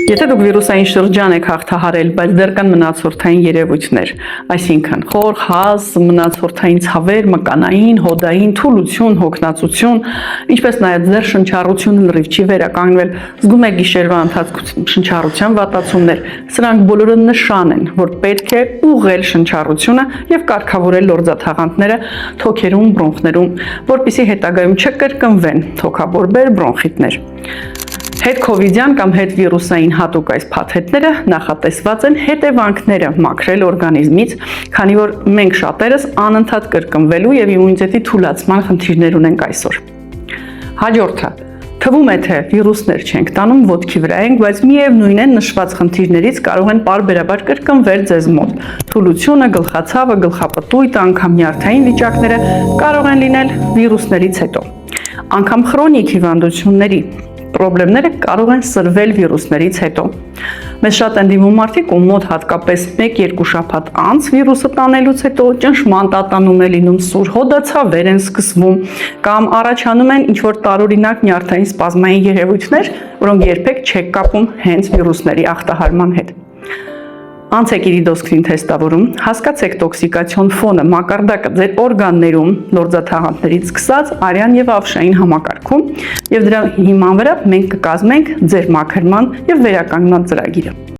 Եթե դուք վիրուսային շրջան եք հաղթահարել, բայց դեռ կան մնացորդային երևույթներ, այսինքն խոր, հազ, մնացորդային ցավեր, մկանային, հոդային, թուլություն, հոգնածություն, ինչպես նաև ձեր շնչառությունը լրիվ չի վերականգնվել, զգում եք գիշերվա ընթացքում շնչառության վատացումներ, սրանք բոլորը նշան են, որ պետք է ուղղել շնչառությունը եւ կարգավորել լորձաթաղանթները թոքերում, բրոնխներում, որպեսզի հետագայում չկրկնվեն թոքաբորբեր, բրոնխիտներ։ Հետ-քովիդյան կամ հետ-վիրուսային հատուկ այս փաթեթները նախատեսված են հետևանքները մաքրել օրգանիզմից, քանի որ մենք շատերս անընդհատ կրկնվելու եւ իմունիտետի թուլացման խնդիրներ ունենք այսօր։ Հաջորդը թվում է, թե վիրուսներ չենք տանում, ոտքի վրա ենք, բայց միևնույն է նշված խնդիրներից կարող են պարբերաբար կրկնվել ձեզ մոտ։ Թուլությունը, գլխացավը, գլխապտույտը, անգամ նյարդային վիճակները կարող են լինել վիրուսներից հետո։ Անգամ քրոնիկ հիվանդությունների պրոբլեմները կարող են սրվել վիրուսներից հետո։ Մեզ շատ են դիմում մարդիկ, ում մոտ հատկապես 1-2 շաբաթ անց վիրուսը տանելուց հետո ճնշման տատանում է լինում, սուր հոդացավեր են սկսվում կամ առաջանում են ինչ-որ տարօրինակ նյարդային սպազմային երևույթներ, որոնք երբեք չեք կապում հենց վիրուսների ախտահարման հետ։ Անցեք իրիդոսկրին թեստավորում, հասկացեք տոքսիկացիոն ֆոնը, մակարդակը ձեր օրգաններում, լորձաթաղանթներից սկսած արյան եւ ավշային համակարգում եւ դրա հիման վրա մենք կկազմենք ձեր մաքրման եւ վերականգնման ծրագիրը։